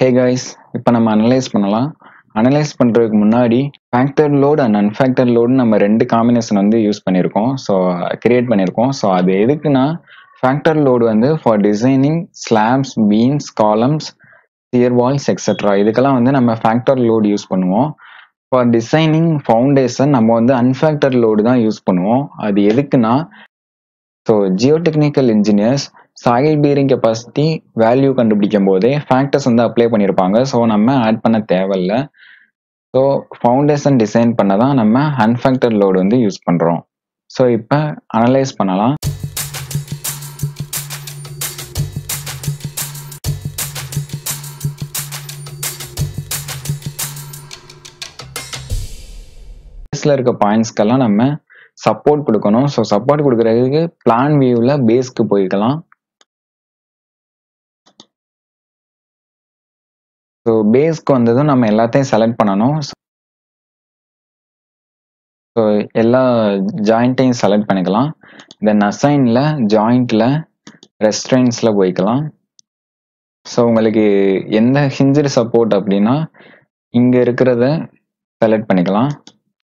Hey guys, இப்போ நம்ம analyse பண்ணலாம். அனலைஸ் பண்ணுறதுக்கு முன்னாடி ஃபேக்டர் லோட் அண்ட் அன்ஃபேக்டர் லோடு நம்ம ரெண்டு காம்பினேஷன் வந்து யூஸ் பண்ணியிருக்கோம். ஸோ கிரியேட் பண்ணியிருக்கோம். ஸோ அது எதுக்குன்னா ஃபேக்டர் லோடு வந்து for designing slabs, beams, columns, shear walls etcetera இதுக்கெல்லாம் வந்து நம்ம ஃபேக்டர் லோடு யூஸ் பண்ணுவோம். ஃபார் டிசைனிங் ஃபவுண்டேஷன் நம்ம வந்து அன்ஃபேக்டர் லோடு தான் யூஸ் பண்ணுவோம். அது எதுக்குன்னா geotechnical engineers soil bearing capacity value கண்டுபிடிக்கும் போதே ஃபேக்டர்ஸ் வந்து அப்ளை பண்ணியிருப்பாங்க. ஸோ நம்ம ஆட் பண்ண தேவையில்லை. ஸோ ஃபவுண்டேஷன் டிசைன் பண்ண தான் நம்ம அன்ஃபேக்டர் லோடு வந்து யூஸ் பண்ணுறோம். ஸோ இப்போ அனலைஸ் பண்ணலாம். பேஸில் இருக்க பாயிண்ட்ஸ்க்கெல்லாம் நம்ம சப்போர்ட் கொடுக்கணும். ஸோ சப்போர்ட் கொடுக்கறதுக்கு பிளான் வியூவில் பேஸ்க்கு போய்க்கலாம். ஸோ பேஸ்க்கு வந்ததும் நம்ம எல்லாத்தையும் செலக்ட் பண்ணணும். ஸோ எல்லா ஜாயிண்ட்டையும் செலக்ட் பண்ணிக்கலாம். தென் அசைனில் ஜாயிண்டில் ரெஸ்ட்ரெயின்ஸில் போய்க்கலாம். ஸோ உங்களுக்கு எந்த ஹிஞ்சர் சப்போர்ட் அப்படின்னா இங்கே இருக்கிறத செலக்ட் பண்ணிக்கலாம்.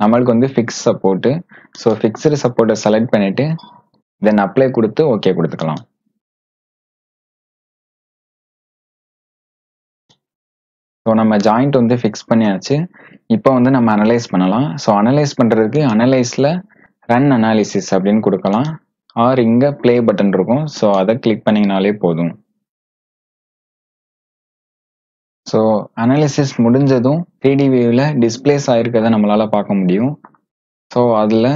நம்மளுக்கு வந்து ஃபிக்ஸ் சப்போர்ட்டு. ஸோ ஃபிக்ஸ்டு சப்போர்ட்டை செலக்ட் பண்ணிவிட்டு தென் அப்ளை கொடுத்து ஓகே கொடுத்துக்கலாம். ஸோ நம்ம ஜாயிண்ட் வந்து ஃபிக்ஸ் பண்ணியாச்சு. இப்போ வந்து நம்ம அனலைஸ் பண்ணலாம். ஸோ அனலைஸ் பண்ணுறதுக்கு அனலைஸில் ரன் அனாலிசிஸ் அப்படின்னு கொடுக்கலாம். ஆர் இங்கே ப்ளே பட்டன் இருக்கும். ஸோ அதை கிளிக் பண்ணிங்கனாலே போதும். ஸோ அனாலிசிஸ் முடிஞ்சதும் 3D வியூவில் டிஸ்பிளேஸ் ஆகிருக்கிறத நம்மளால் பார்க்க முடியும். ஸோ அதில்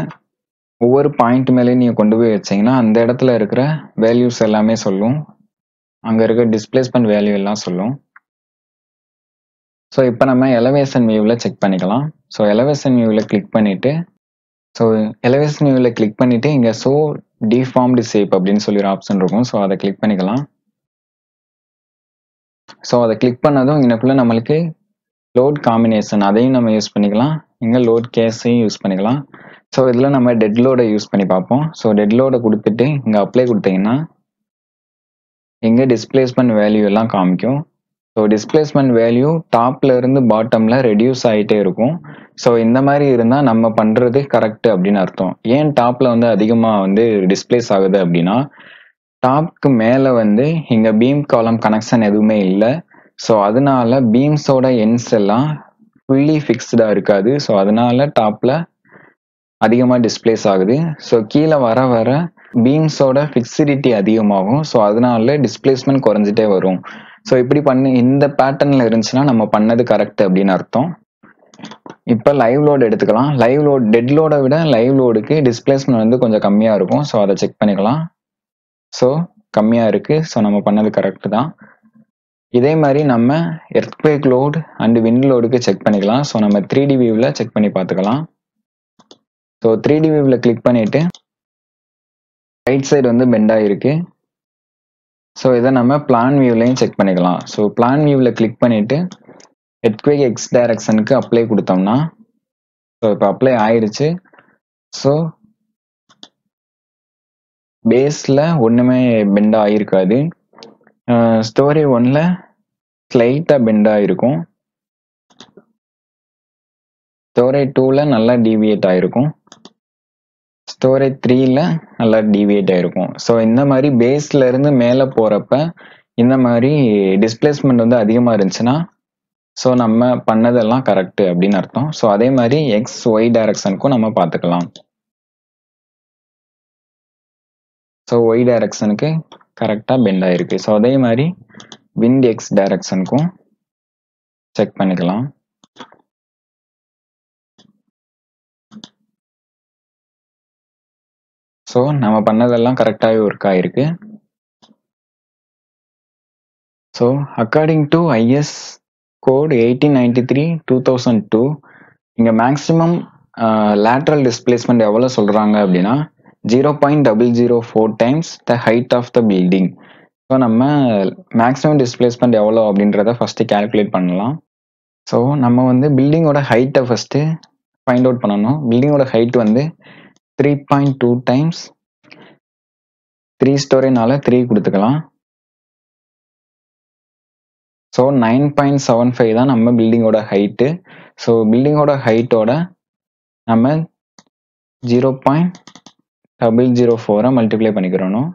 ஒவ்வொரு பாயிண்ட் மேலேயும் நீங்கள் கொண்டு போய் வச்சிங்கன்னா அந்த இடத்துல இருக்கிற வேல்யூஸ் எல்லாமே சொல்லும். அங்கே இருக்க டிஸ்பிளேஸ்மெண்ட் வேல்யூ எல்லாம் சொல்லும். ஸோ இப்போ நம்ம எலவேஷன் வியூவில் செக் பண்ணிக்கலாம். ஸோ எலவேஷன் வியூவில் கிளிக் பண்ணிவிட்டு இங்கே ஷோ டிஃபார்ம்டு ஷேப் அப்படின்னு சொல்லி ஒரு ஆப்ஷன் இருக்கும். ஸோ அதை கிளிக் பண்ணிக்கலாம். ஸோ அதை கிளிக் பண்ணதும் இங்கக்குள்ளே நம்மளுக்கு லோட் காம்பினேஷன் அதையும் நம்ம யூஸ் பண்ணிக்கலாம். இங்கே லோட் கேஸையும் யூஸ் பண்ணிக்கலாம். ஸோ இதில் நம்ம டெட் லோடை யூஸ் பண்ணி பார்ப்போம். ஸோ டெட் லோடை கொடுத்துட்டு இங்கே அப்ளை கொடுத்தீங்கன்னா இங்கே டிஸ்பிளேஸ்மெண்ட் வேல்யூ எல்லாம் காமிக்கும். ஸோ டிஸ்பிளேஸ்மெண்ட் வேல்யூ டாப்ல இருந்து பாட்டமில் ரெடியூஸ் ஆகிட்டே இருக்கும். ஸோ இந்த மாதிரி இருந்தால் நம்ம பண்ணுறது கரெக்டு அப்படின்னு அர்த்தம். ஏன் டாப்பில் வந்து அதிகமாக வந்து டிஸ்பிளேஸ் ஆகுது அப்படின்னா டாப்க்கு மேலே வந்து இங்கே பீம் காலம் கனெக்ஷன் எதுவுமே இல்லை. ஸோ அதனால பீம்ஸோட எண்ட்ஸ் எல்லாம் ஃபுல்லி ஃபிக்ஸ்டாக இருக்காது. ஸோ அதனால டாப்பில் அதிகமாக டிஸ்பிளேஸ் ஆகுது. ஸோ கீழே வர வர பீம்ஸோட ஃபிக்சிடிட்டி அதிகமாகும். ஸோ அதனால டிஸ்பிளேஸ்மெண்ட் குறைஞ்சிட்டே வரும். ஸோ இப்படி இந்த பேட்டர்னில் இருந்துச்சுன்னா நம்ம பண்ணது கரெக்ட் அப்படின்னு அர்த்தம். இப்போ லைவ் லோடு எடுத்துக்கலாம். லைவ் லோடு டெட் லோடை விட லைவ் லோடுக்கு டிஸ்பிளேஸ்மெண்ட் வந்து கொஞ்சம் கம்மியாக இருக்கும். ஸோ அதை செக் பண்ணிக்கலாம். ஸோ கம்மியாக இருக்குது. ஸோ நம்ம பண்ணது கரெக்டு தான். இதே மாதிரி நம்ம எர்த்குவேக் லோடு அண்ட் விண்ட் லோடுக்கு செக் பண்ணிக்கலாம். ஸோ நம்ம 3D வியூவில் செக் பண்ணி பார்த்துக்கலாம். ஸோ 3D வியூவில் கிளிக் பண்ணிவிட்டு ரைட் சைடு வந்து பெண்ட் ஆகிருக்கு. ஸோ இதை நம்ம பிளான் வியூலையும் செக் பண்ணிக்கலாம். ஸோ பிளான் வியூவில் கிளிக் பண்ணிவிட்டு எர்த்குவேக் எக்ஸ் டைரக்ஷனுக்கு அப்ளை கொடுத்தோம்னா ஸோ இப்போ அப்ளை ஆயிடுச்சு. ஸோ பேஸில் ஒன்றுமே பெண்ட் ஆகிருக்காது. ஸ்டோரி 1ல் ஸ்லைட்டாக பெண்ட் ஆகிருக்கும். ஸ்டோரி 2ல் நல்லா டீவியேட் ஆகிருக்கும். ஸ்டோரி 3ல் நல்லா டீவியேட் ஆகிருக்கும். ஸோ இந்த மாதிரி பேஸில் இருந்து மேலே போகிறப்ப இந்த மாதிரி டிஸ்பிளேஸ்மெண்ட் வந்து அதிகமாக இருந்துச்சுன்னா ஸோ நம்ம பண்ணதெல்லாம் கரெக்டு அப்படின்னு அர்த்தம். ஸோ அதே மாதிரி எக்ஸ் ஒய் டைரக்ஷனுக்கும் நம்ம பார்த்துக்கலாம். ஸோ ஒய் டைரக்ஷனுக்கு கரெக்டாக பெண்ட் ஆகிருக்கு. ஸோ அதே மாதிரி விண்ட் எக்ஸ் டைரக்ஷனுக்கும் செக் பண்ணிக்கலாம். ஸோ நம்ம பண்ணதெல்லாம் கரெக்டாகவே ஒர்க் ஆகிருக்கு. So according to IS code 1893/2002 இங்கே மேக்ஸிமம் லேட்ரல் டிஸ்பிளேஸ்மெண்ட் எவ்வளோ சொல்கிறாங்க அப்படின்னா 0.004 times the height of the building. So நம்ம மேக்ஸிமம் டிஸ்பிளேஸ்மெண்ட் எவ்வளோ அப்படின்றத ஃபஸ்ட்டு கேல்குலேட் பண்ணலாம். ஸோ நம்ம வந்து பில்டிங்கோட ஹைட்டை ஃபஸ்ட்டு ஃபைண்ட் அவுட் பண்ணணும். பில்டிங்கோட ஹைட் வந்து 3.2 times 3 ஸ்டோரினால 3 கொடுத்துக்கலாம். ஸோ 9.75 தான் நம்ம பில்டிங்கோட ஹைட்டு. ஸோ பில்டிங்கோட ஹைட்டோட நம்ம 0.004 மல்டிப்ளை பண்ணிக்கிறோம்.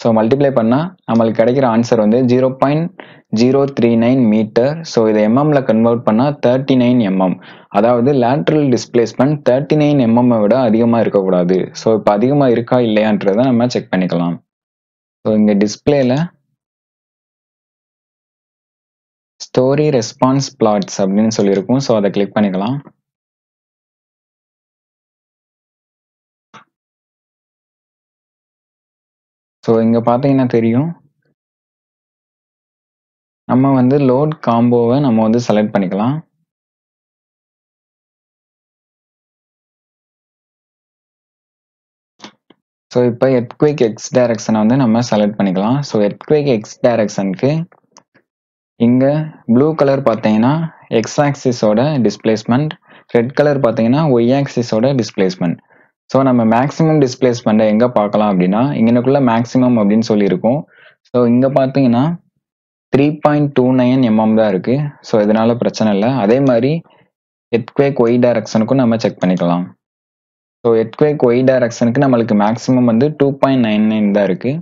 ஸோ மல்டிப்ளை பண்ணால் நம்மளுக்கு கிடைக்கிற ஆன்சர் வந்து 0.039 மீட்டர். ஸோ இதை எம்எம்ல கன்வெர்ட் பண்ணால் 39 mm. அதாவது லேட்ரல் டிஸ்பிளேஸ்மெண்ட் 39 mm விட அதிகமாக இருக்கக்கூடாது. ஸோ இப்போ அதிகமாக இருக்கா இல்லையான்றதை நம்ம செக் பண்ணிக்கலாம். ஸோ இங்கே டிஸ்பிளேல ஸ்டோரி ரெஸ்பான்ஸ் பிளாட்ஸ் அப்படின்னு சொல்லியிருக்கும். ஸோ அதை கிளிக் பண்ணிக்கலாம். ஸோ இங்கே பார்த்தீங்கன்னா தெரியும், நம்ம வந்து லோட் காம்போவை நம்ம வந்து செலக்ட் பண்ணிக்கலாம். ஸோ இப்போ எர்த்குவேக் எக்ஸ் டைரக்ஷனை வந்து நம்ம செலக்ட் பண்ணிக்கலாம். ஸோ எர்த்குவேக் எக்ஸ் டைரக்ஷனுக்கு இங்கே ப்ளூ கலர் பார்த்தீங்கன்னா எக்ஸ் ஆக்சிஸோட டிஸ்பிளேஸ்மெண்ட், ரெட் கலர் பார்த்தீங்கன்னா ஒய் ஆக்சிஸோட டிஸ்பிளேஸ்மெண்ட். ஸோ நம்ம மேக்ஸிமம் டிஸ்பிளேஸ்மெண்ட்டை எங்கே பார்க்கலாம் அப்படின்னா இங்கனக்குள்ள மேக்ஸிமம் அப்படின்னு சொல்லியிருக்கோம். ஸோ இங்கே பார்த்தீங்கன்னா 3.29 mm தான் இருக்கு. ஸோ இதனால பிரச்சனை இல்லை. அதே மாதிரி எர்த்குவேக் ஒய் டைரக்ஷனுக்கும் நம்ம செக் பண்ணிக்கலாம். ஸோ எர்த்குவேக் ஒய் டைரக்ஷனுக்கு நம்மளுக்கு மேக்ஸிமம் வந்து 2.99 தான் இருக்கு.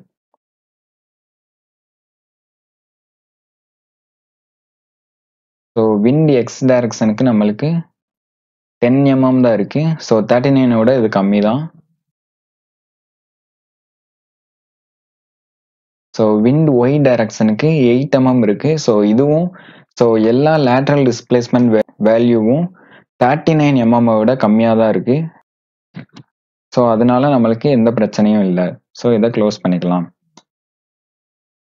ஸோ விண்ட் எக்ஸ் டைரக்ஷனுக்கு நம்மளுக்கு 10 mm தான் இருக்கு. ஸோ 39 இது கம்மி தான். ஸோ விண்ட் ஒய் டைரக்ஷனுக்கு 8 mm இருக்கு. ஸோ இதுவும் எல்லா லேட்ரல் டிஸ்பிளேஸ்மெண்ட் வேல்யூவும் 39 mm விட கம்மியாக தான் இருக்கு. ஸோ அதனால நம்மளுக்கு எந்த பிரச்சனையும் இல்லை. ஸோ இதை க்ளோஸ் பண்ணிக்கலாம்.